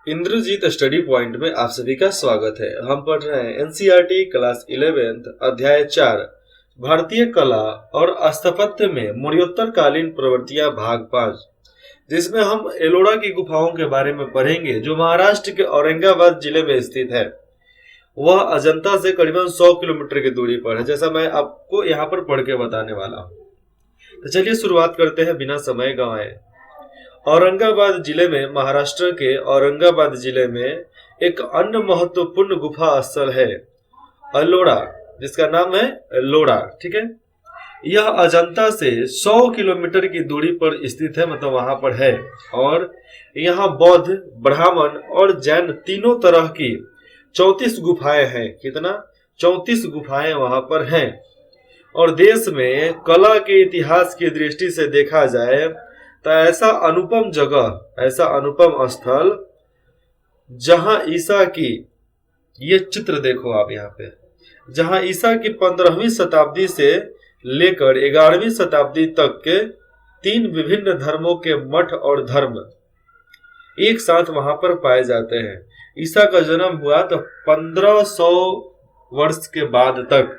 Indrajit study point में आप सभी का स्वागत है। हम पढ़ रहे हैं एनसीईआरटी क्लास 11 अध्याय 4 भारतीय कला और स्थापत्य में मौर्योत्तर कालीन प्रवृत्तियां भाग 5, जिसमें हम एलोरा की गुफाओं के बारे में पढ़ेंगे जो महाराष्ट्र के औरंगाबाद जिले में स्थित है। वह अजंता से करीबन 100 किलोमीटर की दूरी पर है, जैसा मैं आपको यहाँ पर पढ़ के बताने वाला हूँ। तो चलिए शुरुआत करते हैं बिना समय गंवाए। औरंगाबाद जिले में, महाराष्ट्र के औरंगाबाद जिले में एक अन्य महत्वपूर्ण गुफा स्थल है अलोरा, जिसका नाम है एलोरा। ठीक है, यह अजंता से 100 किलोमीटर की दूरी पर स्थित है, मतलब वहां पर है। और यहाँ बौद्ध, ब्राह्मण और जैन तीनों तरह की 34 गुफाएं हैं। कितना? 34 गुफाएं वहां पर हैं। और देश में कला के इतिहास की दृष्टि से देखा जाए तो ऐसा अनुपम जगह, ऐसा अनुपम स्थल जहां ईसा की, ये चित्र देखो आप यहाँ पे, जहां ईसा की 15वीं शताब्दी से लेकर 11वीं शताब्दी तक के 3 विभिन्न धर्मों के मठ और धर्म एक साथ वहां पर पाए जाते हैं। ईसा का जन्म हुआ तो 1500 वर्ष के बाद तक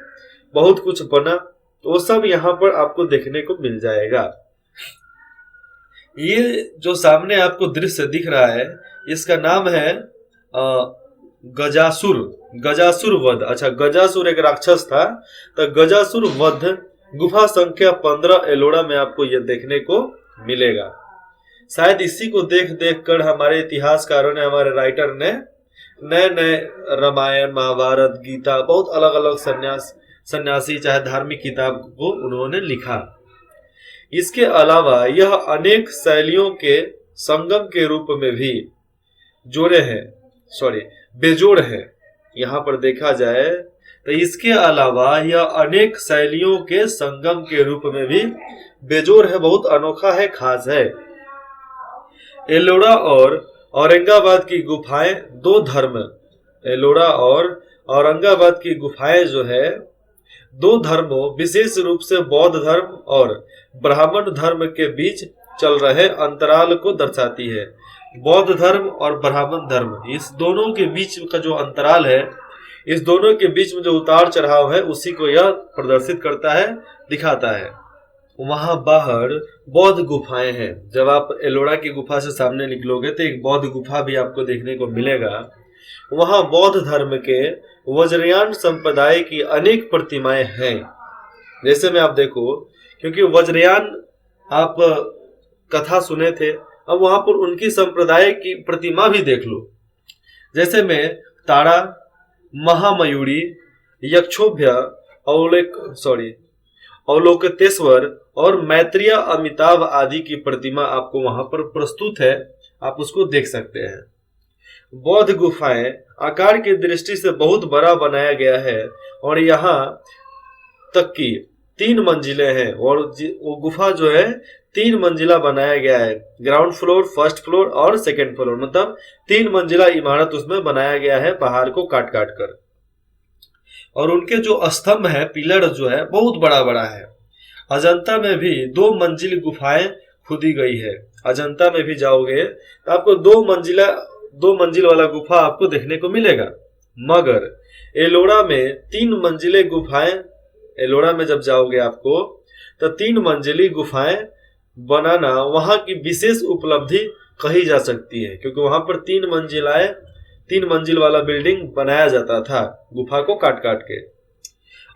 बहुत कुछ बना, तो वो सब यहाँ पर आपको देखने को मिल जाएगा। ये जो सामने आपको दृश्य दिख रहा है, इसका नाम है गजासुर, गजासुर वध। अच्छा, गजासुर एक राक्षस था, तो गजासुर वध गुफा संख्या 15 एलोरा में आपको यह देखने को मिलेगा। शायद इसी को देख देख कर हमारे इतिहासकारों ने, हमारे राइटर ने नए नए रामायण, महाभारत, गीता, बहुत अलग अलग सन्यासी चाहे धार्मिक किताब को उन्होंने लिखा। इसके अलावा यह अनेक शैलियों के संगम के रूप में भी बेजोड़ है। यहाँ पर देखा जाए तो इसके अलावा यह अनेक शैलियों के संगम के रूप में भी बेजोड़ है, बहुत अनोखा है, खास है। एलोरा और औरंगाबाद की गुफाएं दो धर्म, एलोरा और औरंगाबाद की गुफाएं जो है दो धर्मों, विशेष रूप से बौद्ध धर्म और ब्राह्मण धर्म के बीच चल रहे अंतराल को दर्शाती है। बौद्ध धर्म और ब्राह्मण धर्म, इस दोनों के बीच का जो अंतराल है, इस दोनों के बीच में जो उतार चढ़ाव है, उसी को यह प्रदर्शित करता है, दिखाता है। वहां बाहर बौद्ध गुफाएं हैं। जब आप एलोरा की गुफा से सामने निकलोगे तो एक बौद्ध गुफा भी आपको देखने को मिलेगा। वहां बौद्ध धर्म के वज्रयान संप्रदाय की अनेक प्रतिमाएं हैं। जैसे में आप देखो, क्योंकि वज्रयान आप कथा सुने थे, अब वहां पर उनकी संप्रदाय की प्रतिमा भी देख लो। जैसे में तारा, महामयूरी, यक्षोभ्य, अवलोकतेश्वर और मैत्रेय, अमिताभ आदि की प्रतिमा आपको वहां पर प्रस्तुत है, आप उसको देख सकते हैं। बौद्ध गुफाएं आकार की दृष्टि से बहुत बड़ा बनाया गया है और यहाँ तक की 3 मंजिलें हैं। और वो गुफा जो है 3 मंजिला बनाया गया है। ग्राउंड फ्लोर, फर्स्ट फ्लोर और सेकेंड फ्लोर, मतलब 3 मंजिला इमारत उसमें बनाया गया है, पहाड़ को काट काट कर। और उनके जो स्तंभ है, पिलर जो है, बहुत बड़ा बड़ा है। अजंता में भी 2 मंजिल गुफाएं खुदी गई है। अजंता में भी जाओगे तो आपको 2 मंजिल वाला गुफा आपको देखने को मिलेगा। मगर एलोरा में 3 मंजिले गुफाएं, एलोरा में जब जाओगे आपको तो 3 मंजिली गुफाएं बनाना वहां की विशेष उपलब्धि कही जा सकती है, क्योंकि वहां पर 3 मंजिल वाला बिल्डिंग बनाया जाता था गुफा को काट काट के।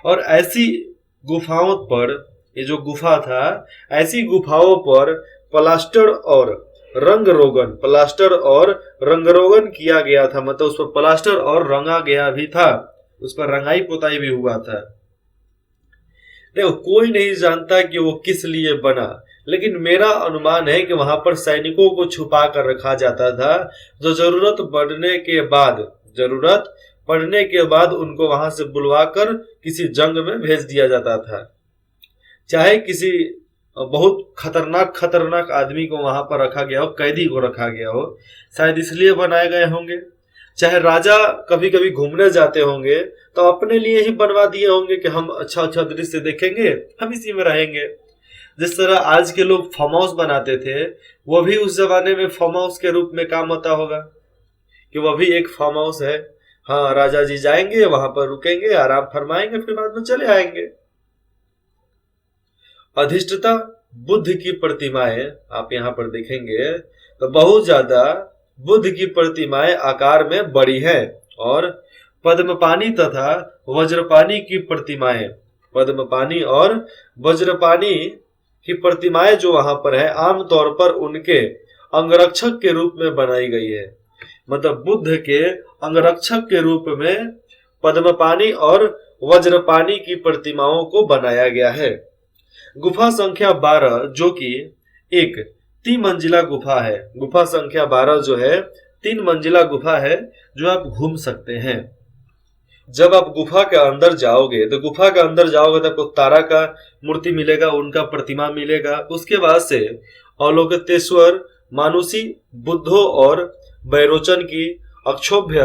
और ऐसी गुफाओं पर, ये जो गुफा था, ऐसी गुफाओं पर प्लास्टर और रंगरोगन किया गया था, मतलब उस पर प्लास्टर और रंगा गया भी था, उस पर रंगाई पोताई भी हुआ था। देखो, कोई नहीं जानता कि वो किस लिए बना, लेकिन मेरा अनुमान है कि वहां पर सैनिकों को छुपा कर रखा जाता था, जो जरूरत पड़ने के बाद उनको वहां से बुलवाकर किसी जंग में भेज दिया जाता था। चाहे किसी बहुत खतरनाक आदमी को वहां पर रखा गया हो, कैदी को रखा गया हो, शायद इसलिए बनाए गए होंगे। चाहे राजा कभी कभी घूमने जाते होंगे तो अपने लिए ही बनवा दिए होंगे कि हम अच्छा अच्छा दृश्य देखेंगे, हम इसी में रहेंगे। जिस तरह आज के लोग फार्म हाउस बनाते थे, वो भी उस जमाने में फार्म हाउस के रूप में काम आता होगा। कि वह भी एक फार्म हाउस है। हाँ, राजा जी जाएंगे वहां पर, रुकेंगे, आराम फरमाएंगे, फिर बाद में चले आएंगे। अधिष्ठता बुद्ध की प्रतिमाएं आप यहाँ पर देखेंगे तो बहुत ज्यादा बुद्ध की प्रतिमाएं आकार में बड़ी है। और पद्मपानी तथा वज्रपानी की प्रतिमाएं, पद्मपानी और वज्रपानी की प्रतिमाएं जो वहां पर है, आमतौर पर उनके अंगरक्षक के रूप में बनाई गई है। मतलब बुद्ध के अंगरक्षक के रूप में पद्मपानी और वज्रपानी की प्रतिमाओं को बनाया गया है। गुफा संख्या 12 जो कि एक 3 मंजिला गुफा है। गुफा संख्या 12 जो है 3 मंजिला गुफा है जो आप घूम सकते हैं। जब आप गुफा के अंदर जाओगे तो गुफा के अंदर जाओगे तो आपको तारा का मूर्ति मिलेगा, उनका प्रतिमा मिलेगा। उसके बाद से अवलोकितेश्वर, मानुषी बुद्धो और बैरोचन की, अक्षोभ्य,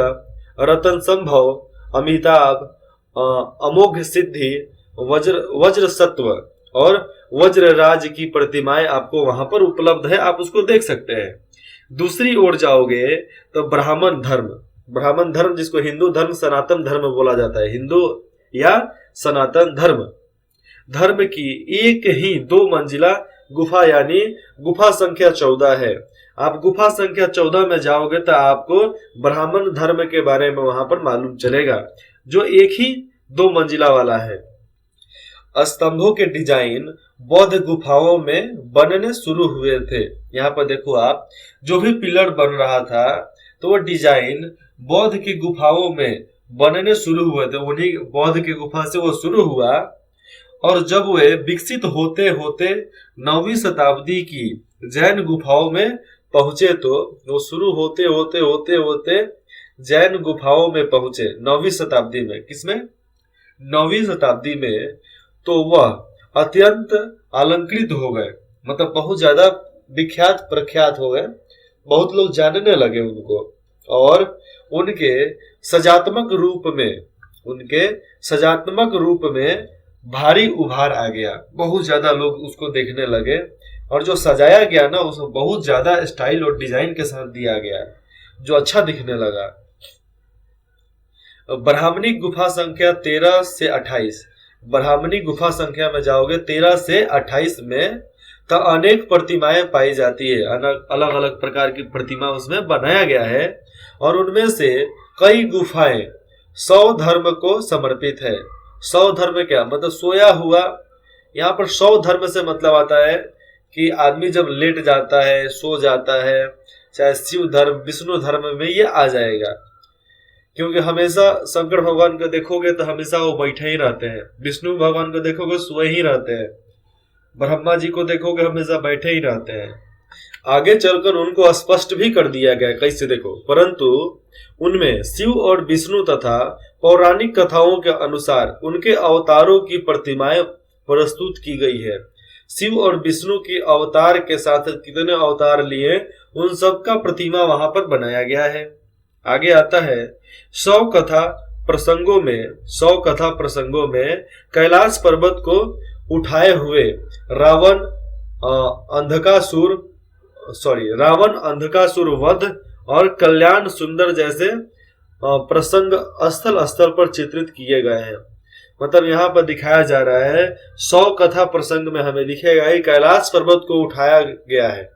रतन संभव, अमिताभ, अमोघ सिद्धि, वज्र सत्व और वज्रराज की प्रतिमाएं आपको वहां पर उपलब्ध है, आप उसको देख सकते हैं। दूसरी ओर जाओगे तो ब्राह्मण धर्म, ब्राह्मण धर्म जिसको हिंदू धर्म, सनातन धर्म बोला जाता है, हिंदू या सनातन धर्म, धर्म की एक ही 2 मंजिला गुफा यानी गुफा संख्या 14 है। आप गुफा संख्या 14 में जाओगे तो आपको ब्राह्मण धर्म के बारे में वहां पर मालूम चलेगा, जो एक ही 2 मंजिला वाला है। स्तंभों के डिजाइन बौद्ध गुफाओं में बनने शुरू हुए थे। यहाँ पर देखो आप, जो भी पिलर बन रहा था तो वो डिजाइन बौद्ध की गुफाओं में बनने शुरू हुए थे। उन्हीं बौद्ध की गुफा से वो शुरू हुआ और जब वे विकसित होते होते 9वीं शताब्दी की जैन गुफाओं में पहुंचे तो वो शुरू होते होते होते होते जैन गुफाओं में पहुंचे 9वीं शताब्दी में। किसमें? 9वीं शताब्दी में। तो वह अत्यंत अलंकृत हो गए, मतलब बहुत ज्यादा विख्यात प्रख्यात हो गए, बहुत लोग जानने लगे उनको। और उनके सजात्मक रूप में भारी उभार आ गया, बहुत ज्यादा लोग उसको देखने लगे। और जो सजाया गया ना उसको बहुत ज्यादा स्टाइल और डिजाइन के साथ दिया गया, जो अच्छा दिखने लगा। ब्राह्मणी गुफा संख्या 13 से 28, ब्राह्मणी गुफा संख्या में जाओगे 13 से 28 में तो अनेक प्रतिमाएं पाई जाती है, अलग अलग प्रकार की प्रतिमा उसमें बनाया गया है। और उनमें से कई गुफाएं 100 धर्म को समर्पित है। 100 धर्म क्या मतलब? सोया हुआ। यहाँ पर 100 धर्म से मतलब आता है कि आदमी जब लेट जाता है, सो जाता है, चाहे शिव धर्म, विष्णु धर्म में ये आ जाएगा। क्योंकि हमेशा शंकर भगवान को देखोगे तो हमेशा वो बैठे ही रहते हैं, विष्णु भगवान को देखोगे सोए ही रहते हैं, ब्रह्मा जी को देखोगे हमेशा बैठे ही रहते हैं। आगे चलकर उनको स्पष्ट भी कर दिया गया, कैसे देखो, परंतु उनमें शिव और विष्णु तथा पौराणिक कथाओं के अनुसार उनके अवतारों की प्रतिमाएं प्रस्तुत की गई है। शिव और विष्णु की अवतार के साथ कितने अवतार लिए उन सब का प्रतिमा वहां पर बनाया गया है। आगे आता है 100 कथा प्रसंगों में कैलाश पर्वत को उठाए हुए रावण अंधकासुर वध और कल्याण सुंदर जैसे प्रसंग स्थल स्थल पर चित्रित किए गए हैं। मतलब यहाँ पर दिखाया जा रहा है 100 कथा प्रसंग में हमें दिखेगा कि कैलाश पर्वत को उठाया गया है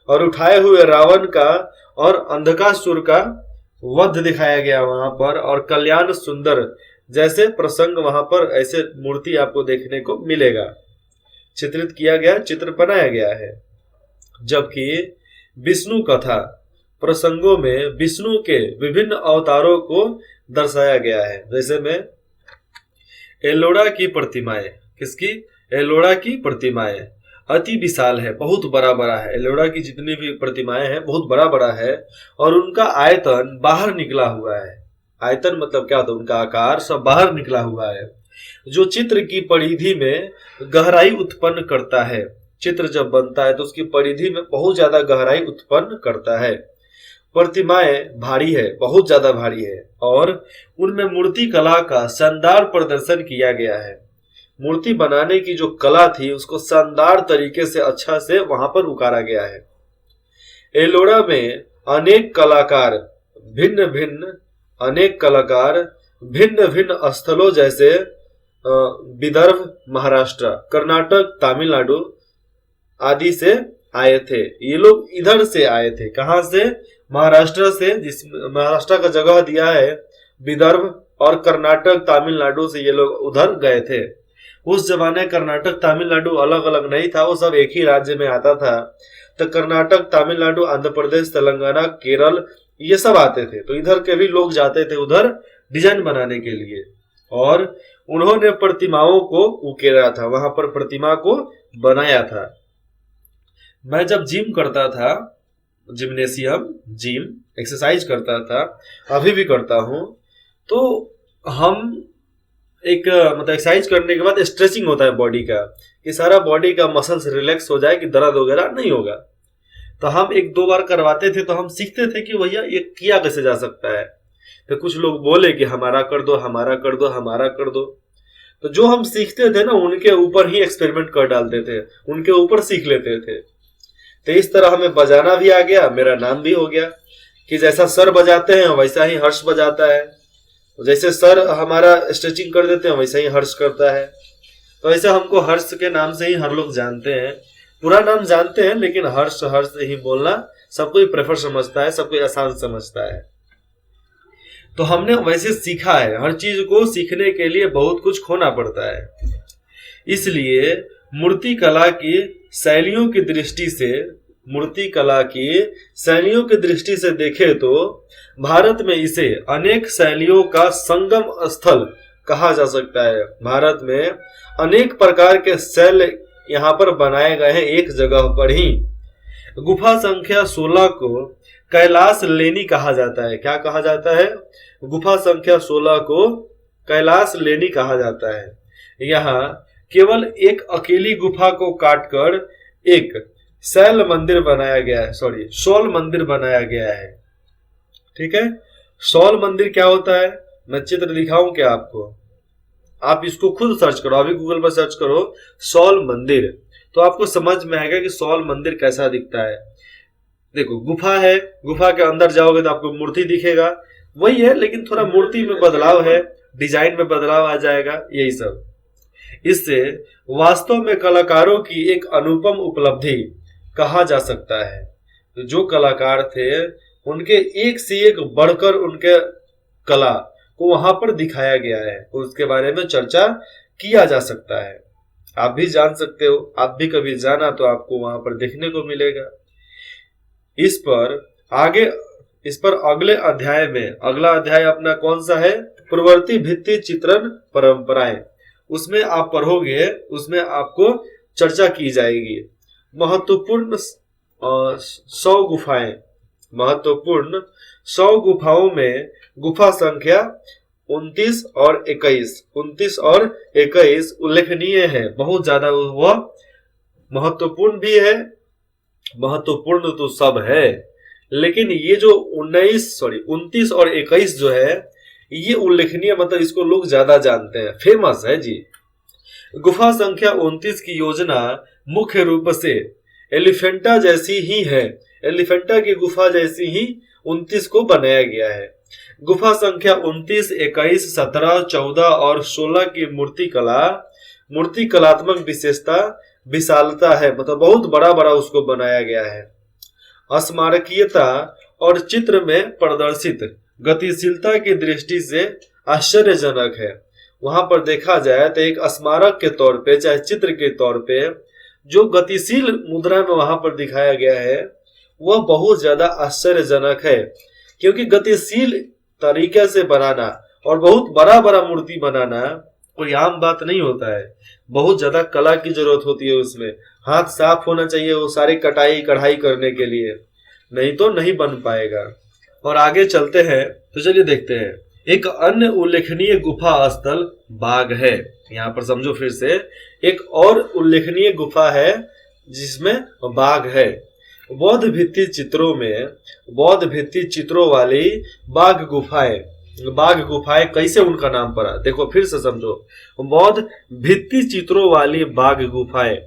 और उठाए हुए रावण का और अंधकासुर का वध दिखाया गया वहां पर, और कल्याण सुंदर जैसे प्रसंग वहां पर ऐसे मूर्ति आपको देखने को मिलेगा, चित्रित किया गया, चित्र बनाया गया है। जबकि विष्णु कथा प्रसंगों में विष्णु के विभिन्न अवतारों को दर्शाया गया है। जैसे में एलोरा की प्रतिमाएं, किसकी? एलोरा की प्रतिमाएं अति विशाल है, बहुत बड़ा बड़ा है। एलोरा की जितनी भी प्रतिमाएं हैं बहुत बड़ा बड़ा है और उनका आयतन बाहर निकला हुआ है। आयतन मतलब क्या होता है? उनका आकार सब बाहर निकला हुआ है, जो चित्र की परिधि में गहराई उत्पन्न करता है। चित्र जब बनता है तो उसकी परिधि में बहुत ज्यादा गहराई उत्पन्न करता है। प्रतिमाएं भारी है, बहुत ज्यादा भारी है, और उनमें मूर्ति कला का शानदार प्रदर्शन किया गया है। मूर्ति बनाने की जो कला थी उसको शानदार तरीके से अच्छा से वहां पर उकारा गया है। एलोरा में अनेक कलाकार भिन्न भिन्न अनेक कलाकार भिन्न भिन्न स्थलों जैसे विदर्भ, महाराष्ट्र, कर्नाटक, तमिलनाडु आदि से आए थे। ये लोग इधर से आए थे, कहां से? महाराष्ट्र से, जिस महाराष्ट्र का जगह दिया है विदर्भ, और कर्नाटक, तमिलनाडु से ये लोग उधर गए थे। उस जमाने कर्नाटक तमिलनाडु अलग अलग नहीं था, वो सब एक ही राज्य में आता था। तो कर्नाटक, तमिलनाडु, आंध्र प्रदेश, तेलंगाना, केरल ये सब आते थे। तो इधर के भी लोग जाते थे उधर डिजाइन बनाने के लिए, और उन्होंने प्रतिमाओं को उकेरा था, वहां पर प्रतिमा को बनाया था। मैं जब जिम करता था, जिम्नेशियम, जिम एक्सरसाइज करता था, अभी भी करता हूं, तो हम एक मतलब एक्सरसाइज करने के बाद स्ट्रेचिंग होता है बॉडी का, कि सारा बॉडी का मसल्स रिलैक्स हो जाए, कि दर्द वगैरह नहीं होगा। तो हम एक दो बार करवाते थे, तो हम सीखते थे कि भैया ये किया कैसे जा सकता है। तो कुछ लोग बोले कि हमारा कर दो, हमारा कर दो, हमारा कर दो। तो जो हम सीखते थे ना, उनके ऊपर ही एक्सपेरिमेंट कर डालते थे, उनके ऊपर सीख लेते थे। तो इस तरह हमें बजाना भी आ गया, मेरा नाम भी हो गया, कि जैसा सर बजाते हैं वैसा ही हर्ष बजाता है, जैसे सर हमारा स्ट्रेचिंग कर देते हैं वैसा ही हर्ष करता है। तो ऐसे हमको हर्ष के नाम से ही हर लोग जानते हैं, पूरा नाम जानते हैं, लेकिन हर्ष हर्ष ही बोलना सब कोई प्रेफर समझता है, सब कोई आसान समझता है। तो हमने वैसे सीखा है, हर चीज को सीखने के लिए बहुत कुछ खोना पड़ता है। इसलिए मूर्ति कला की शैलियों की दृष्टि से, मूर्ति कला की शैलियों की दृष्टि से देखें तो भारत में इसे अनेक शैलियों का संगम स्थल कहा जा सकता है। भारत में अनेक प्रकार के शैल यहाँ पर बनाए गए हैं एक जगह पर ही। गुफा संख्या 16 को कैलाश लेनी कहा जाता है। क्या कहा जाता है? गुफा संख्या 16 को कैलाश लेनी कहा जाता है। यहाँ केवल एक अकेली गुफा को काटकर एक शैल मंदिर बनाया गया है, शौल मंदिर बनाया गया है। ठीक है, शौल मंदिर क्या होता है मैं चित्र दिखाऊं क्या आपको? आप इसको खुद सर्च करो, अभी गूगल पर सर्च करो शौल मंदिर, तो आपको समझ में आएगा कि शौल मंदिर कैसा दिखता है। देखो गुफा है, गुफा के अंदर जाओगे तो आपको मूर्ति दिखेगा, वही है लेकिन थोड़ा मूर्ति में बदलाव है, डिजाइन में बदलाव आ जाएगा, यही सब। इससे वास्तव में कलाकारों की एक अनुपम उपलब्धि कहा जा सकता है। तो जो कलाकार थे उनके एक से एक बढ़कर उनके कला को वहां पर दिखाया गया है, उसके बारे में चर्चा किया जा सकता है। आप भी जान सकते हो, आप भी कभी जाना तो आपको वहां पर देखने को मिलेगा। इस पर अगले अध्याय में, अगला अध्याय अपना कौन सा है? प्रवृत्ति भित्ति चित्रण परंपराएं। उसमें आप पढ़ोगे, उसमें आपको चर्चा की जाएगी। महत्वपूर्ण 100 गुफाएं, महत्वपूर्ण 100 गुफाओं में गुफा संख्या 29 और 21 उल्लेखनीय है। बहुत ज्यादा वह महत्वपूर्ण भी है, महत्वपूर्ण तो सब है, लेकिन ये जो 29 और 21 जो है ये उल्लेखनीय, मतलब इसको लोग ज्यादा जानते हैं, फेमस है जी। गुफा संख्या 29 की योजना मुख्य रूप से एलिफेंटा जैसी ही है, एलिफेंटा की गुफा जैसी ही 29 को बनाया गया है। गुफा संख्या 29, 21, 17, 14 और 16 की मूर्ति कलात्मक विशेषता विशालता है, मतलब बहुत बड़ा बड़ा उसको बनाया गया है। स्मारकीयता और चित्र में प्रदर्शित गतिशीलता की दृष्टि से आश्चर्यजनक है। वहां पर देखा जाए तो एक स्मारक के तौर पे, चाहे चित्र के तौर पे, जो गतिशील मुद्रा में वहां पर दिखाया गया है वह बहुत ज्यादा आश्चर्यजनक है, क्योंकि गतिशील तरीके से बनाना और बहुत बड़ा बड़ा मूर्ति बनाना कोई आम बात नहीं होता है। बहुत ज्यादा कला की जरूरत होती है, उसमें हाथ साफ होना चाहिए वो सारी कटाई कढ़ाई करने के लिए, नहीं तो नहीं बन पाएगा। और आगे चलते हैं तो चलिए देखते हैं। एक अन्य उल्लेखनीय गुफा स्थल बाग है। यहाँ पर समझो फिर से, एक और उल्लेखनीय गुफा है जिसमें बाघ है। बौद्ध भित्ति चित्रों वाली बाघ गुफाएं कैसे उनका नाम पड़ा? देखो फिर से समझो, बौद्ध भित्ति चित्रों वाली बाघ गुफाएं,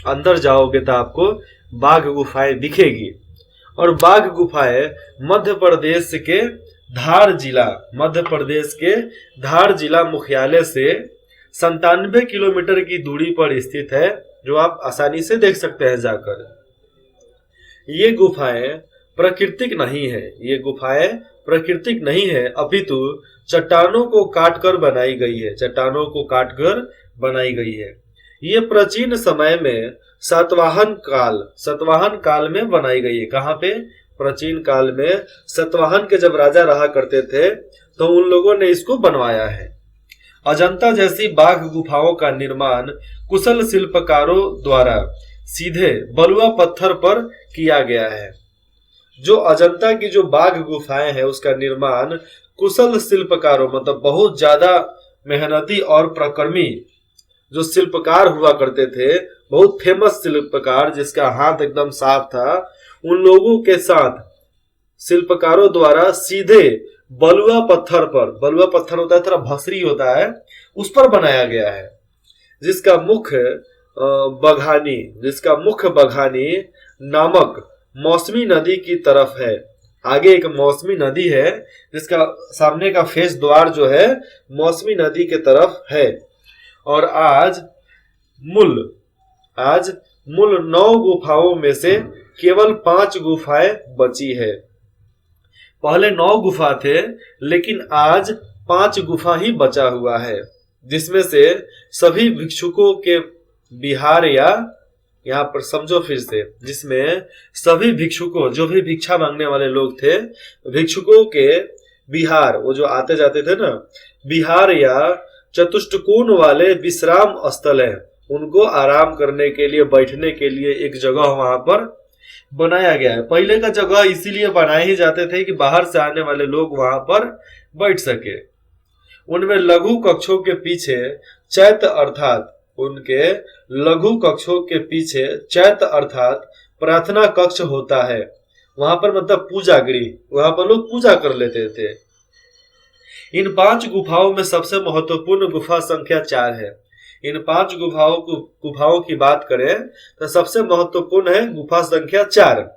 अंदर जाओगे तो आपको बाघ गुफाएं दिखेगी। और बाघ गुफाएं मध्य प्रदेश के धार जिला, मध्य प्रदेश के धार जिला मुख्यालय से 97 किलोमीटर की दूरी पर स्थित है, जो आप आसानी से देख सकते हैं जाकर। ये गुफाएं प्राकृतिक नहीं है, ये गुफाएं प्राकृतिक नहीं है, अपितु चट्टानों को काटकर बनाई गई है, चट्टानों को काटकर बनाई गई है। ये प्राचीन समय में सातवाहन काल में बनाई गई है। कहाँ पे? प्राचीन काल में सातवाहन के जब राजा रहा करते थे तो उन लोगों ने इसको बनवाया है। अजंता जैसी बाघ गुफाओं का निर्माण कुशल शिल्पकारों द्वारा सीधे बलुआ पत्थर पर किया गया है। जो अजंता की जो बाघ गुफाएं हैं उसका निर्माण कुशल शिल्पकारों, मतलब बहुत ज्यादा मेहनती और प्रकर्मी जो शिल्पकार हुआ करते थे, बहुत फेमस शिल्पकार जिसका हाथ एकदम साफ था, उन लोगों के साथ शिल्पकारों द्वारा सीधे बलुआ पत्थर पर, बलुआ पत्थर होता है थोड़ा भसरी होता है, उस पर बनाया गया है, जिसका मुख्य बघानी नामक मौसमी नदी की तरफ है। आगे एक मौसमी नदी है जिसका सामने का फेस द्वार जो है मौसमी नदी के तरफ है। और आज मूल 9 गुफाओं में से केवल 5 गुफाएं बची है। पहले 9 गुफा थे, लेकिन आज 5 गुफा ही बचा हुआ है, जिसमें से सभी भिक्षुकों के विहार, या यहाँ पर समझो फिर से, जिसमें सभी भिक्षुकों, जो भी भिक्षा मांगने वाले लोग थे, भिक्षुकों के विहार, वो जो आते जाते थे ना, विहार या चतुष्टकोण वाले विश्राम स्थल है, उनको आराम करने के लिए, बैठने के लिए एक जगह वहां पर बनाया गया है। पहले का जगह इसीलिए बनाए ही जाते थे कि बाहर से आने वाले लोग वहां पर बैठ सके। उनमें लघु कक्षों के पीछे चैत्य अर्थात प्रार्थना कक्ष होता है। वहां पर मतलब पूजा गृह, वहां पर लोग पूजा कर लेते थे। इन 5 गुफाओं में सबसे महत्वपूर्ण गुफा संख्या 4 है। इन 5 गुफाओं की बात करें तो सबसे महत्वपूर्ण है गुफा संख्या 4,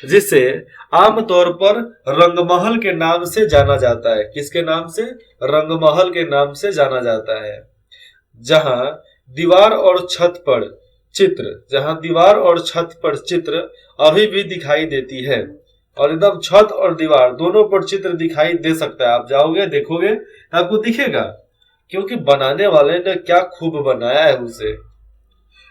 जिसे आमतौर पर रंगमहल के नाम से जाना जाता है। किसके नाम से? रंगमहल के नाम से जाना जाता है। जहां दीवार और छत पर चित्र अभी भी दिखाई देती है, और एकदम छत और दीवार दोनों पर चित्र दिखाई दे सकता है। आप जाओगे देखोगे आपको दिखेगा, क्योंकि बनाने वाले ने क्या खूब बनाया है उसे।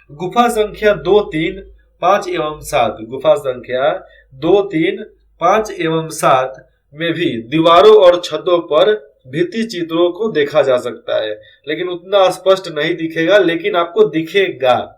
गुफा संख्या 2, 3, 5 एवं 7, गुफा संख्या 2, 3, 5 एवं 7 में भी दीवारों और छतों पर भित्ति चित्रों को देखा जा सकता है, लेकिन उतना स्पष्ट नहीं दिखेगा, लेकिन आपको दिखेगा।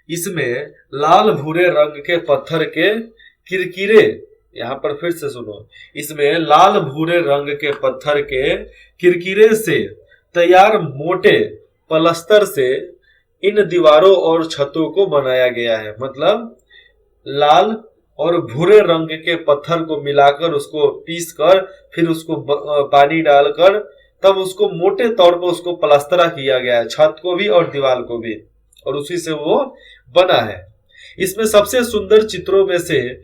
इसमें लाल भूरे रंग के पत्थर के किरकिरे, यहां पर फिर से सुनो, इसमें लाल भूरे रंग के पत्थर के किरकिरे से तैयार मोटे पलस्तर से इन दीवारों और छतों को बनाया गया है। मतलब लाल और भूरे रंग के पत्थर को मिलाकर, उसको पीसकर, फिर उसको पानी डालकर, तब उसको मोटे तौर पर उसको प्लास्तरा किया गया है, छत को भी और दीवार को भी, और उसी से वो बना है। इसमें सबसे सुंदर चित्रों में से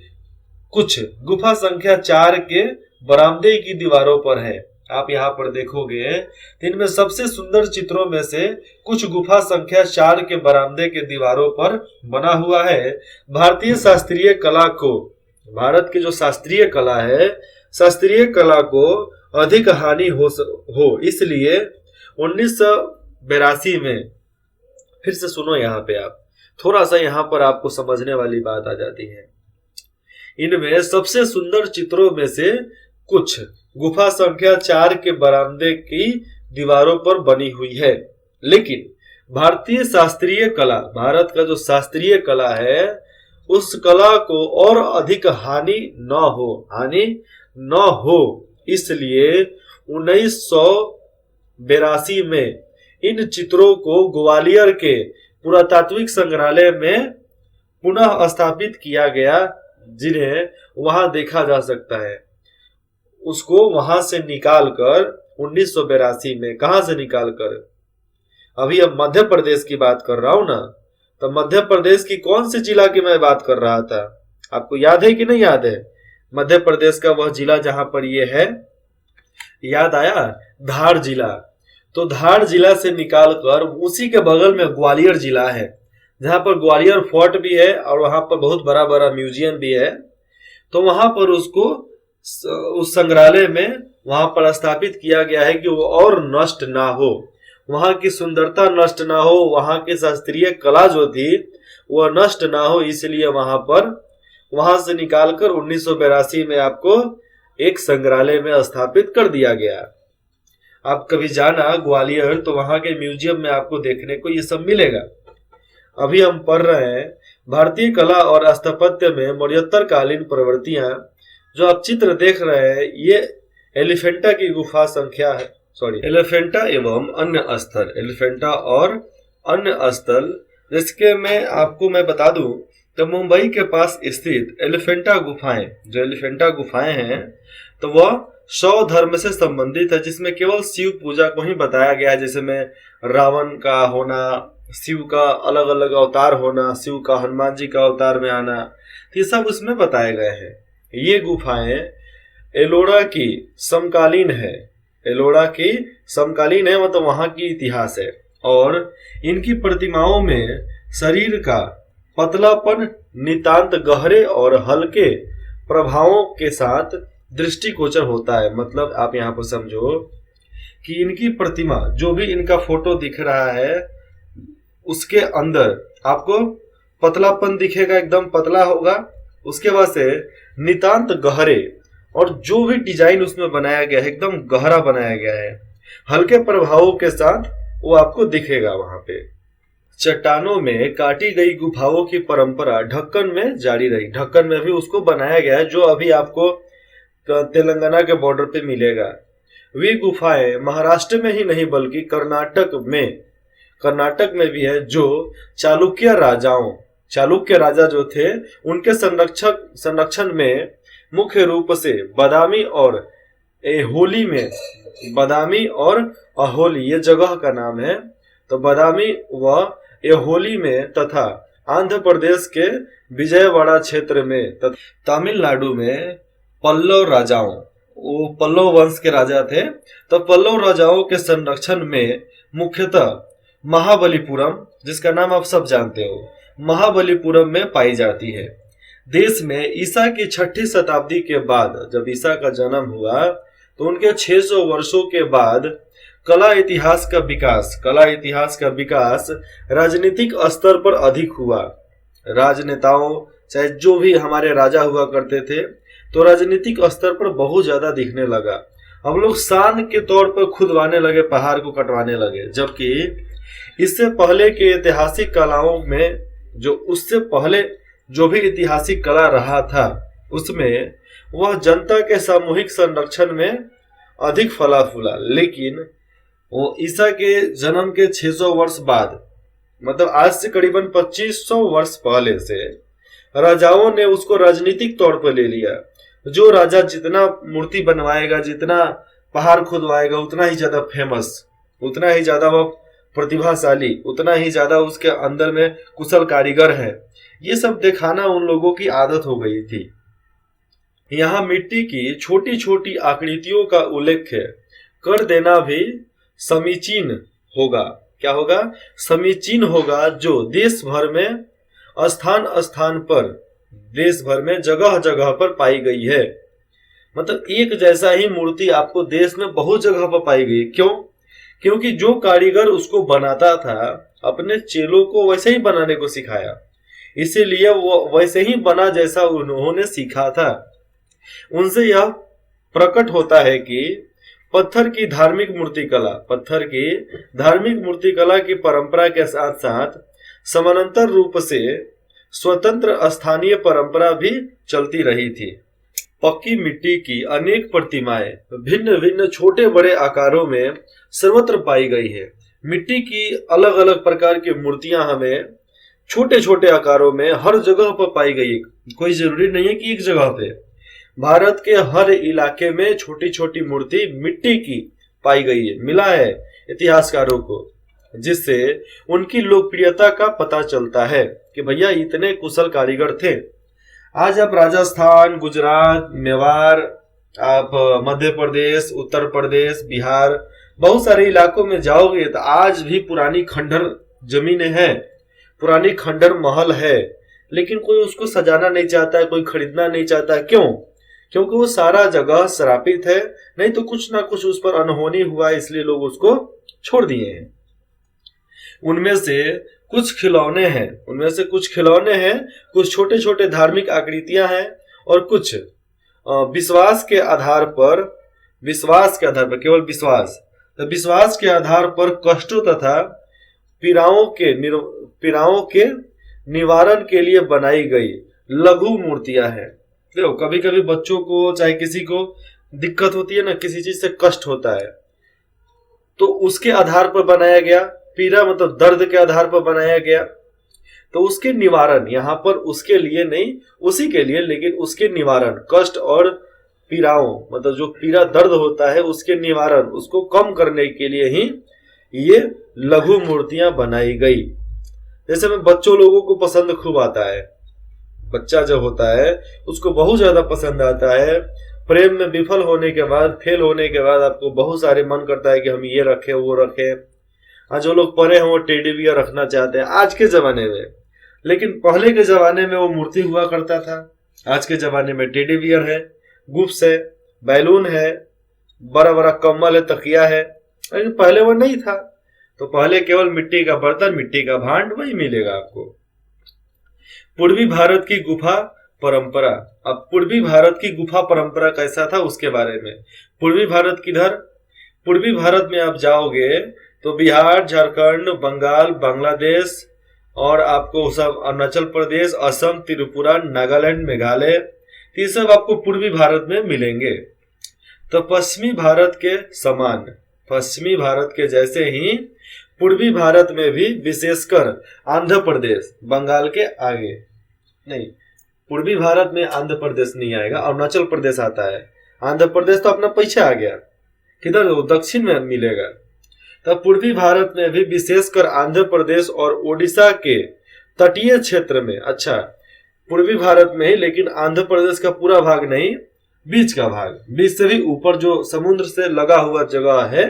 कुछ गुफा संख्या 4 के बरामदे की दीवारों पर है। आप यहाँ पर देखोगे, इनमें सबसे सुंदर चित्रों में से कुछ गुफा संख्या 4 के बरामदे के दीवारों पर बना हुआ है। भारतीय शास्त्रीय कला को, भारत की जो शास्त्रीय कला है, शास्त्रीय कला को अधिक हानि हो इसलिए 1982 में, फिर से सुनो यहाँ पे, आप थोड़ा सा यहाँ पर आपको समझने वाली बात आ जाती है। इनमें सबसे सुंदर चित्रों में से कुछ गुफा संख्या 4 के बरामदे की दीवारों पर बनी हुई है, लेकिन भारतीय शास्त्रीय कला, भारत का जो शास्त्रीय कला है, उस कला को और अधिक हानि न हो इसलिए 1982 में इन चित्रों को ग्वालियर के पुरातात्विक संग्रहालय में पुनः स्थापित किया गया, जिन्हें वहां देखा जा सकता है। उसको वहां से निकालकर 1982 में, कहां से निकालकर, अभी अब मध्य प्रदेश की बात कर रहा हूं ना, तो मध्य प्रदेश की कौन से जिला की मैं बात कर रहा था, आपको याद है कि नहीं याद है? मध्य प्रदेश का वह जिला जहां पर ये है, याद आया, धार जिला। तो धार जिला से निकालकर उसी के बगल में ग्वालियर जिला है, जहां पर ग्वालियर फोर्ट भी है और वहां पर बहुत बड़ा बड़ा म्यूजियम भी है। तो वहां पर उसको उस संग्रहालय में वहां पर स्थापित किया गया है कि वो और नष्ट ना हो, वहां की सुंदरता नष्ट ना हो, वहां की शास्त्रीय कला जो थी वह नष्ट ना हो, इसलिए वहां से निकालकर 1982 में आपको एक संग्रहालय में स्थापित कर दिया गया। आप कभी जाना ग्वालियर तो वहां के म्यूजियम में आपको देखने को ये सब मिलेगा। अभी हम पढ़ रहे हैं भारतीय कला और स्थापत्य में मौर्योत्तर कालीन प्रवृत्तियां। जो आप चित्र देख रहे हैं ये एलिफेंटा की गुफा संख्या है, एलिफेंटा एवं अन्य स्थल, एलिफेंटा और अन्य स्थल, जिसके मैं बता दूं तो मुंबई के पास स्थित एलिफेंटा गुफाएं, जो एलिफेंटा गुफाएं हैं तो वह शैव धर्म से संबंधित है, जिसमें केवल शिव पूजा को ही बताया गया है, जैसे में रावण का होना, शिव का अलग अलग अवतार होना, शिव का हनुमान जी का अवतार में आना, ये सब उसमें बताए गए हैं। ये गुफाएं एलोरा की समकालीन है, एलोरा की समकालीन है, मतलब वहां की इतिहास है। और इनकी प्रतिमाओं में शरीर का पतलापन नितांत गहरे और हल्के प्रभावों के साथ दृष्टिगोचर होता है। मतलब आप यहाँ पर समझो कि इनकी प्रतिमा, जो भी इनका फोटो दिख रहा है, उसके अंदर आपको पतलापन दिखेगा, एकदम पतला होगा, उसके बाद से नितांत गहरे, और जो भी डिजाइन उसमें बनाया गया है एकदम गहरा बनाया गया है, हल्के प्रभावों के साथ वो आपको दिखेगा। वहां पे चट्टानों में काटी गई गुफाओं की परंपरा ढक्कन में जारी रही। ढक्कन में भी उसको बनाया गया है, जो अभी आपको तेलंगाना के बॉर्डर पे मिलेगा। वे गुफाएं महाराष्ट्र में ही नहीं बल्कि कर्नाटक में भी है, जो चालुक्य राजा जो थे उनके संरक्षण में मुख्य रूप से बादामी और अहोली, ये जगह का नाम है। तो बादामी व अहोली में तथा आंध्र प्रदेश के विजयवाड़ा क्षेत्र में तथा तमिलनाडु में पल्लव राजाओं, वो पल्लव वंश के राजा थे, तो पल्लव राजाओं के संरक्षण में मुख्यतः महाबलीपुरम, जिसका नाम आप सब जानते हो, महाबलीपुरम में पाई जाती है। देश में ईसा की 6ठी शताब्दी के बाद, जब ईसा का जन्म हुआ तो उनके 600 वर्षों के बाद कला इतिहास का विकास राजनीतिक स्तर पर अधिक हुआ। राजनेताओं, चाहे जो भी हमारे राजा हुआ करते थे, तो राजनीतिक स्तर पर बहुत ज्यादा दिखने लगा। अब लोग शान के तौर पर खुदवाने लगे, पहाड़ को कटवाने लगे, जबकि इससे पहले के ऐतिहासिक कलाओं में, उससे पहले जो भी ऐतिहासिक कला रहा था, उसमें वह जनता के सामूहिक संरक्षण में अधिक फला फूला। लेकिन वो ईसा के जन्म के 600 वर्ष बाद, मतलब आज से करीबन 2500 वर्ष पहले से राजाओं ने उसको राजनीतिक तौर पर ले लिया। जो राजा जितना मूर्ति बनवाएगा, जितना पहाड़ खुदवाएगा, उतना ही ज्यादा फेमस, उतना ही ज्यादा वो प्रतिभाशाली, उतना ही ज्यादा उसके अंदर में कुशल कारीगर है। ये सब दिखाना उन लोगों की आदत हो गई थी। यहाँ मिट्टी की छोटी छोटी आकृतियों का उल्लेख कर देना भी समीचीन होगा। क्या होगा? समीचीन होगा, जो देश भर में देश भर में जगह जगह पर पाई गई है। मतलब एक जैसा ही मूर्ति आपको देश में बहुत जगह पर पाई गई। क्यों? क्योंकि जो कारीगर उसको बनाता था अपने चेलों को वैसे ही बनाने को सिखाया, इसीलिए वो वैसे ही बना जैसा उन्होंने सीखा था। उनसे यह प्रकट होता है कि पत्थर की धार्मिक मूर्तिकला की परंपरा के साथ साथ समानांतर रूप से स्वतंत्र स्थानीय परंपरा भी चलती रही थी। पक्की मिट्टी की अनेक प्रतिमाएं भिन्न भिन्न छोटे बड़े आकारों में सर्वत्र पाई गई है। मिट्टी की अलग अलग प्रकार की मूर्तियां हमें छोटे छोटे आकारों में हर जगह पर पाई गई। कोई जरूरी नहीं है कि एक जगह पे, भारत के हर इलाके में छोटी छोटी मूर्ति मिट्टी की पाई गई है, मिला है इतिहासकारों को, जिससे उनकी लोकप्रियता का पता चलता है कि भैया इतने कुशल कारीगर थे। आज आप राजस्थान, गुजरात, मेवाड़, आप मध्य प्रदेश, उत्तर प्रदेश, बिहार, बहुत सारे इलाकों में जाओगे तो आज भी पुरानी खंडर जमीनें हैं, पुरानी खंडर महल है, लेकिन कोई उसको सजाना नहीं चाहता है, कोई खरीदना नहीं चाहता है। क्यों? क्योंकि वो सारा जगह श्रापित है, नहीं तो कुछ ना कुछ उस पर अनहोनी हुआ है, इसलिए लोग उसको छोड़ दिए हैं। उनमें से कुछ खिलौने हैं, कुछ छोटे छोटे धार्मिक आकृतियां हैं, और कुछ विश्वास के आधार पर, केवल विश्वास, तो विश्वास के आधार पर कष्टों तथा पीड़ाओं के निवारण के लिए बनाई गई लघु मूर्तियां हैं। देखो, कभी कभी बच्चों को चाहे किसी को दिक्कत होती है ना, किसी चीज से कष्ट होता है, तो उसके आधार पर बनाया गया, पीड़ा मतलब दर्द के आधार पर बनाया गया, तो उसके निवारण, यहाँ पर उसके लिए नहीं, उसी के लिए, लेकिन उसके निवारण, कष्ट और पीड़ाओं मतलब जो पीड़ा दर्द होता है उसके निवारण, उसको कम करने के लिए ही ये लघु मूर्तियां बनाई गई। जैसे में बच्चों लोगों को पसंद खूब आता है, बच्चा जब होता है उसको बहुत ज्यादा पसंद आता है। प्रेम में विफल होने के बाद, फेल होने के बाद आपको बहुत सारे मन करता है कि हम ये रखें वो रखें। जो लोग पढ़े हैं वो टेडी बियर रखना चाहते हैं आज के जमाने में, लेकिन पहले के जमाने में वो मूर्ति हुआ करता था। आज के जमाने में टेडी बियर है, गुप्स है, बैलून है, बड़ा बड़ा कम्बल है, तकिया है, लेकिन पहले वो नहीं था। तो पहले केवल मिट्टी का बर्तन, मिट्टी का भांड, वही मिलेगा आपको। पूर्वी भारत की गुफा परंपरा। अब पूर्वी भारत की गुफा परंपरा कैसा था उसके बारे में। पूर्वी भारत किधर? पूर्वी भारत में आप जाओगे तो बिहार, झारखंड, बंगाल, बांग्लादेश, और आपको सब अरुणाचल प्रदेश, असम, त्रिपुरा, नागालैंड, मेघालय, ये सब आपको पूर्वी भारत में मिलेंगे। तो पश्चिमी भारत के समान, पश्चिमी भारत के जैसे ही पूर्वी भारत में भी, विशेषकर आंध्र प्रदेश, बंगाल के आगे नहीं, पूर्वी भारत में आंध्र प्रदेश नहीं आएगा, अरुणाचल प्रदेश आता है। आंध्र प्रदेश तो अपना पीछे आ गया, किधर? वो दक्षिण में मिलेगा। तब पूर्वी भारत में भी विशेषकर आंध्र प्रदेश और ओडिशा के तटीय क्षेत्र में, अच्छा पूर्वी भारत में ही, लेकिन आंध्र प्रदेश का पूरा भाग नहीं, बीच का भाग, बीच से भी ऊपर जो समुद्र से लगा हुआ जगह है,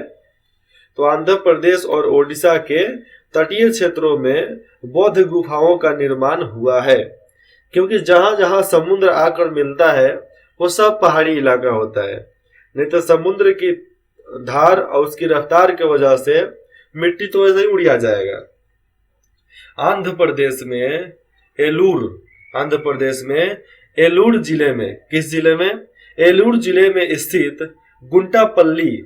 तो आंध्र प्रदेश और ओडिशा के तटीय क्षेत्रों में बौद्ध गुफाओं का निर्माण हुआ है। क्योंकि जहां जहां समुद्र आकर मिलता है वो सब पहाड़ी इलाका होता है, नहीं तो समुद्र की धार और उसकी रफ्तार की वजह से मिट्टी तो वैसे ही उड़िया जाएगा। आंध्र प्रदेश में एलूर जिले में, किस जिले में? एलूर जिले में स्थित गुंटापल्ली,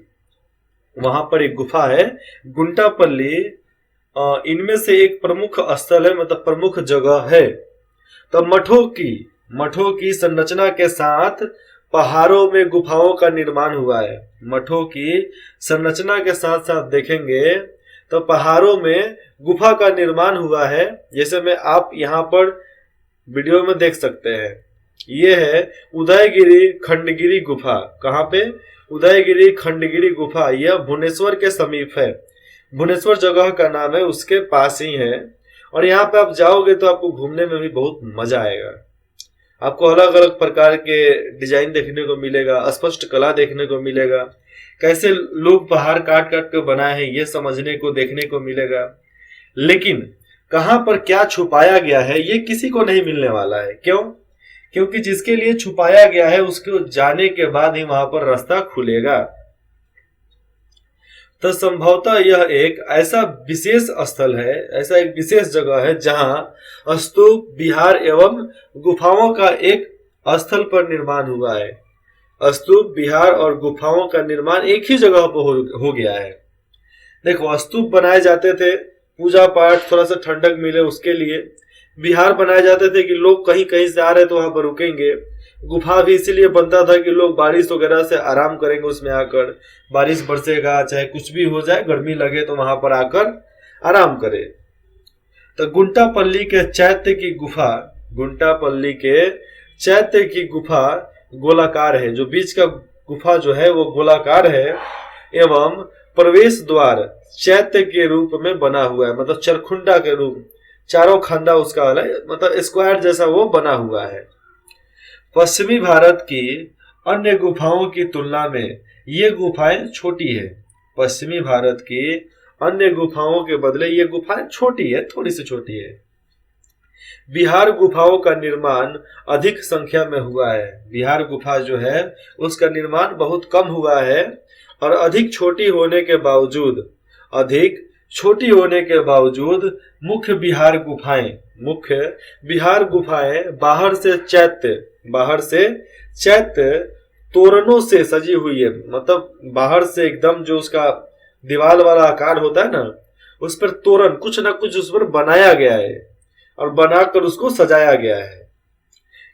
वहां पर एक गुफा है गुंटापल्ली, इनमें से एक प्रमुख स्थल है, मतलब प्रमुख जगह है। तो मठों की संरचना के साथ पहाड़ों में गुफाओं का निर्माण हुआ है। मठों की संरचना के साथ साथ देखेंगे तो पहाड़ों में गुफा का निर्माण हुआ है। जैसे में आप यहाँ पर वीडियो में देख सकते हैं, ये है उदयगिरी खंडगिरी गुफा। कहाँ पे? उदयगिरी खंडगिरी गुफा, यह भुवनेश्वर के समीप है। भुवनेश्वर जगह का नाम है, उसके पास ही है। और यहाँ पे आप जाओगे तो आपको घूमने में भी बहुत मजा आएगा। आपको अलग अलग प्रकार के डिजाइन देखने को मिलेगा, स्पष्ट कला देखने को मिलेगा, कैसे लोग पहाड़ काट काट के बनाए हैं ये समझने को, देखने को मिलेगा। लेकिन कहां पर क्या छुपाया गया है ये किसी को नहीं मिलने वाला है। क्यों? क्योंकि जिसके लिए छुपाया गया है उसको जाने के बाद ही वहां पर रास्ता खुलेगा। तो संभवतः यह एक ऐसा विशेष स्थल है, ऐसा एक विशेष जगह है जहां स्तूप, विहार एवं गुफाओं का एक स्थल पर निर्माण हुआ है। स्तूप, विहार और गुफाओं का निर्माण एक ही जगह पर हो गया है। देखो, स्तूप बनाए जाते थे पूजा पाठ, थोड़ा सा ठंडक मिले उसके लिए। विहार बनाए जाते थे कि लोग कहीं कहीं से आ रहे तो वहां पर रुकेंगे। गुफा भी इसीलिए बनता था कि लोग बारिश वगैरह से आराम करेंगे उसमें आकर, बारिश बरसेगा चाहे कुछ भी हो जाए, गर्मी लगे तो वहां पर आकर आराम करे। तो गुंटापल्ली के चैत्य की गुफा गोलाकार है। जो बीच का गुफा जो है वो गोलाकार है एवं प्रवेश द्वार चैत्य के रूप में बना हुआ है, मतलब चरखुंडा के रूप, चारों खंडा उसका वाला, मतलब स्क्वायर जैसा वो बना हुआ है। पश्चिमी भारत की अन्य गुफाओं की तुलना में ये गुफाएं छोटी है। पश्चिमी भारत की अन्य गुफाओं के बदले ये गुफाएं छोटी है, थोड़ी सी छोटी है। बिहार गुफाओं का निर्माण अधिक संख्या में हुआ है। बिहार गुफा जो है उसका निर्माण बहुत कम हुआ है और अधिक छोटी होने के बावजूद मुख्य बिहार गुफाएं बाहर से चैत्य तोरणों से सजी हुई है। मतलब बाहर से एकदम जो उसका दीवार वाला आकार होता है ना, उस पर तोरण कुछ ना कुछ उस पर बनाया गया है और बनाकर उसको सजाया गया है।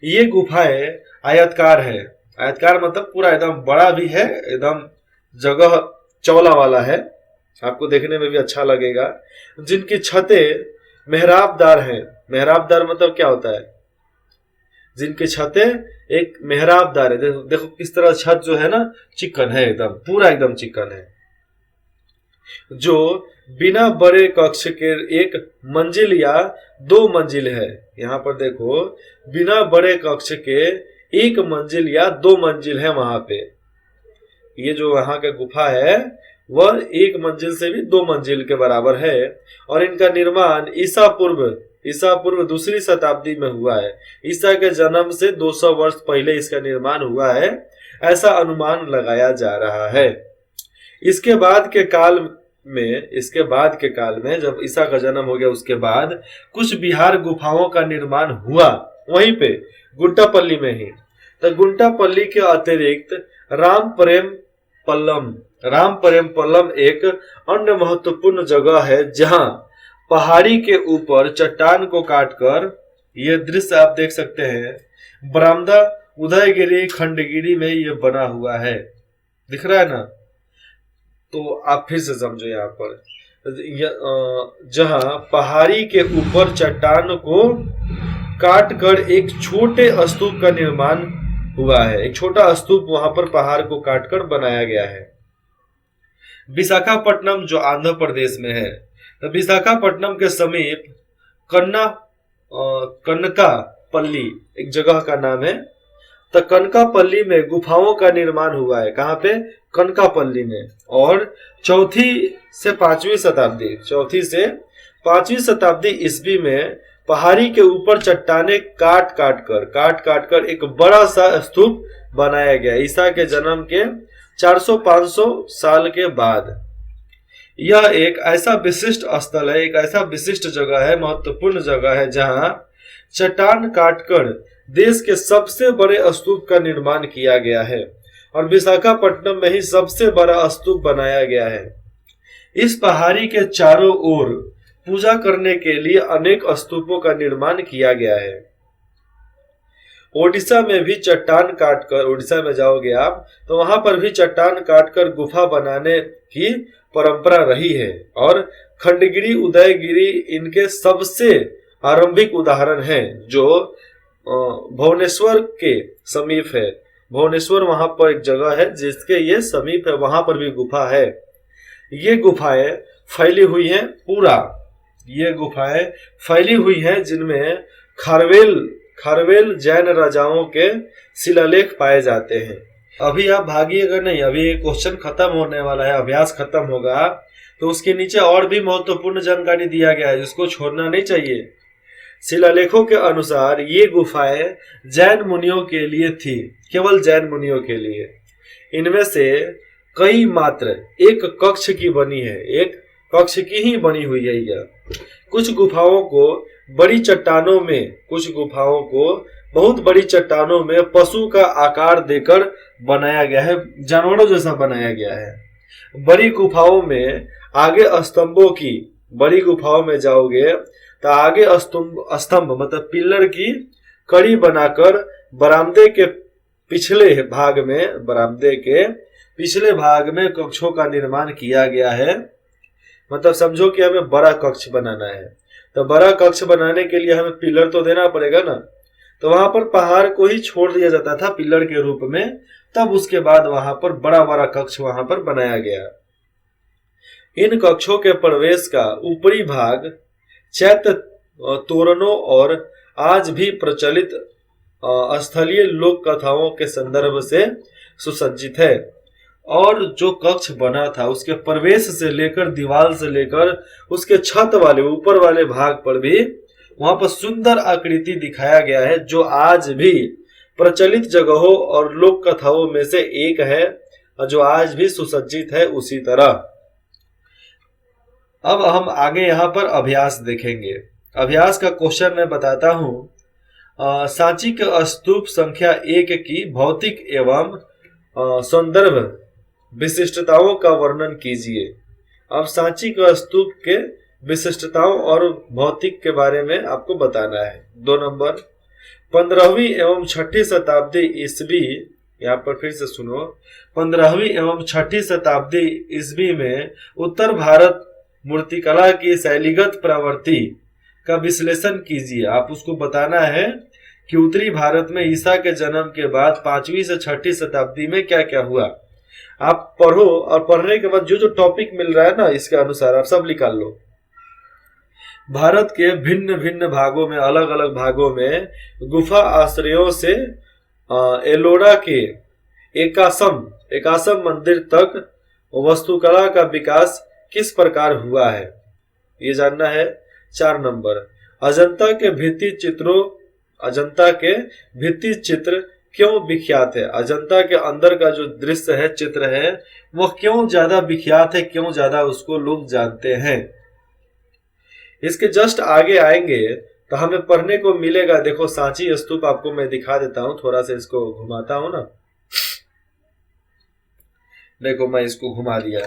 ये गुफाएं आयतकार है। आयतकार मतलब पूरा एकदम बड़ा भी है, एकदम जगह चौड़ा वाला है, आपको देखने में भी अच्छा लगेगा। जिनकी छतें मेहराबदार हैं। मेहराबदार मतलब क्या होता है? जिनकी छतें एक मेहराबदार है। देखो किस तरह छत जो है ना चिकन है, एकदम पूरा एकदम चिकन है। जो बिना बड़े कक्ष के एक मंजिल या 2 मंजिल है। यहाँ पर देखो बिना बड़े कक्ष के 1 मंजिल या 2 मंजिल है वहां पे। ये जो वहां का गुफा है वह 1 मंजिल से भी 2 मंजिल के बराबर है और इनका निर्माण ईसा पूर्व दूसरी शताब्दी में हुआ है। ईसा के जन्म से 200 वर्ष पहले इसका निर्माण हुआ है, ऐसा अनुमान लगाया जा रहा है। इसके बाद के काल में जब ईसा का जन्म हो गया उसके बाद कुछ बिहार गुफाओं का निर्माण हुआ वहीं पे गुंटापल्ली में ही। तो गुंटापल्ली के अतिरिक्त राम प्रेम पल्लम एक अन्य महत्वपूर्ण जगह है जहां पहाड़ी के ऊपर चट्टान को काटकर, ये दृश्य आप देख सकते हैं, बरामदा उदयगिरी खंडगिरी में ये बना हुआ है। दिख रहा है ना? तो आप फिर से समझो यहाँ पर जहां पहाड़ी के ऊपर चट्टान को काटकर एक छोटे स्तूप का निर्माण हुआ है। एक छोटा स्तूप वहां पर पहाड़ को काटकर बनाया गया है। विशाखापट्टनम जो आंध्र प्रदेश में है, तो विशाखापट्टनम के समीप कनकापल्ली एक जगह का नाम है। तो कनकापल्ली में गुफाओं का निर्माण हुआ है। कहाँ पे? कनकापल्ली में। और 4वीं से 5वीं शताब्दी ईस्वी में पहाड़ी के ऊपर चट्टाने काट कर एक बड़ा सा स्तूप बनाया गया ईसा के जन्म के 400-500 साल के बाद। यह एक ऐसा विशिष्ट स्थल है, एक ऐसा विशिष्ट जगह है, महत्वपूर्ण जगह है जहां चट्टान काटकर देश के सबसे बड़े स्तूप का निर्माण किया गया है और विशाखापट्टनम में ही सबसे बड़ा स्तूप बनाया गया है। इस पहाड़ी के चारों ओर पूजा करने के लिए अनेक स्तूपों का निर्माण किया गया है। ओडिशा में भी चट्टान काटकर, ओडिशा में जाओगे आप तो वहां पर भी चट्टान काटकर गुफा बनाने की परंपरा रही है और खंडगिरी उदयगिरी इनके सबसे आरंभिक उदाहरण हैं जो भुवनेश्वर के समीप है। भुवनेश्वर वहां पर एक जगह है जिसके ये समीप है, वहां पर भी गुफा है। ये गुफाएं फैली हुई हैं जिनमें खारवेल जैन राजाओं के शिलालेख पाए जाते हैं। अभी आप भागिएगा नहीं, अभी क्वेश्चन खत्म होने वाला है, अभ्यास खत्म होगा तो उसके नीचे और भी महत्वपूर्ण जानकारी दिया गया है जिसको छोड़ना नहीं चाहिए। शिलालेखों के अनुसार ये गुफाएं जैन मुनियों के लिए थी, केवल जैन मुनियों के लिए। इनमें से कई मात्र एक कक्ष की बनी है, एक कक्ष की ही बनी हुई है यह। कुछ गुफाओं को बहुत बड़ी चट्टानों में पशु का आकार देकर बनाया गया है, जानवरों जैसा बनाया गया है। बड़ी गुफाओं में जाओगे तो आगे स्तंभ मतलब पिलर की कड़ी बनाकर बरामदे के पिछले भाग में कक्षों का निर्माण किया गया है। मतलब समझो कि हमें बड़ा कक्ष बनाना है तो बड़ा कक्ष बनाने के लिए हमें पिलर तो देना पड़ेगा ना, तो वहां पर पहाड़ को ही छोड़ दिया जाता था पिलर के रूप में, तब उसके बाद वहां पर बड़ा कक्ष वहां पर बनाया गया। इन कक्षों के प्रवेश का ऊपरी भाग चैत्य तोरणों और आज भी प्रचलित स्थलीय लोक कथाओं के संदर्भ से सुसज्जित है। और जो कक्ष बना था उसके प्रवेश से लेकर दीवार से लेकर उसके छत वाले ऊपर वाले भाग पर भी वहां पर सुंदर आकृति दिखाया गया है, जो आज भी प्रचलित जगहों और लोक कथाओं में से एक है, जो आज भी सुसज्जित है उसी तरह। अब हम आगे यहाँ पर अभ्यास देखेंगे। अभ्यास का क्वेश्चन मैं बताता हूँ। सांची के स्तूप संख्या 1 की भौतिक एवं संदर्भ विशिष्टताओं का वर्णन कीजिए। अब सांची के स्तूप के विशिष्टताओं और भौतिक के बारे में आपको बताना है। 2 नंबर, 15वीं एवं 6ठी शताब्दी ईस्वी, यहाँ पर फिर से सुनो, 15वीं एवं 6ठी शताब्दी ईस्वी में उत्तर भारत मूर्तिकला की शैलीगत प्रवृत्ति का विश्लेषण कीजिए। आप उसको बताना है कि उत्तरी भारत में ईसा के जन्म के बाद 5वीं से 6ठी शताब्दी में क्या क्या हुआ। आप पढ़ो और पढ़ने के बाद जो जो टॉपिक मिल रहा है ना, इसके अनुसार आप सब निकाल लो। भारत के भिन्न भिन्न भागों में, अलग अलग भागों में गुफा आश्रयों से एलोरा के एकासम मंदिर तक वास्तुकला का विकास किस प्रकार हुआ है, ये जानना है। 4 नंबर, अजंता के भित्ति चित्र क्यों विख्यात है। अजंता के अंदर का जो दृश्य है, चित्र है, वह क्यों ज्यादा विख्यात है, क्यों ज्यादा उसको लोग जानते हैं। इसके जस्ट आगे आएंगे तो हमें पढ़ने को मिलेगा। देखो, सांची स्तूप आपको मैं दिखा देता हूं, थोड़ा सा इसको घुमाता हूं ना। देखो, मैं इसको घुमा दिया।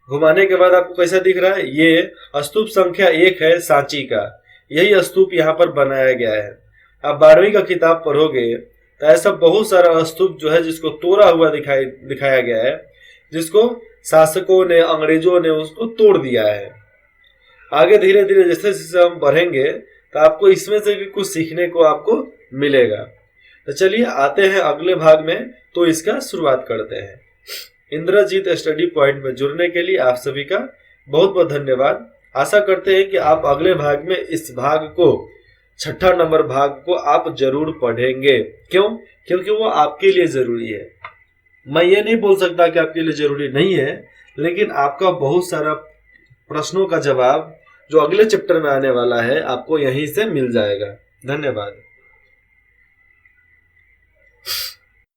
घुमाने के बाद आपको कैसा दिख रहा है, ये स्तूप संख्या 1 है सांची का। यही स्तूप यहाँ पर बनाया गया है। आप 12वीं का किताब पढ़ोगे तो ऐसा बहुत सारा स्तूप जो है जिसको तोड़ा हुआ दिखाया गया है, जिसको शासकों ने, अंग्रेजों ने उसको तोड़ दिया है। आगे धीरे धीरे जैसे जैसे हम बढ़ेंगे तो आपको इसमें से भी कुछ सीखने को आपको मिलेगा। तो चलिए आते हैं अगले भाग में, तो इसका शुरुआत करते हैं। इंद्रजीत स्टडी पॉइंट में जुड़ने के लिए आप सभी का बहुत बहुत धन्यवाद। आशा करते हैं कि आप अगले भाग में इस भाग को, 6ठा नंबर भाग को आप जरूर पढ़ेंगे। क्यों? क्योंकि वो आपके लिए जरूरी है। मैं ये नहीं बोल सकता कि आपके लिए जरूरी नहीं है, लेकिन आपका बहुत सारा प्रश्नों का जवाब जो अगले चैप्टर में आने वाला है आपको यहीं से मिल जाएगा। धन्यवाद।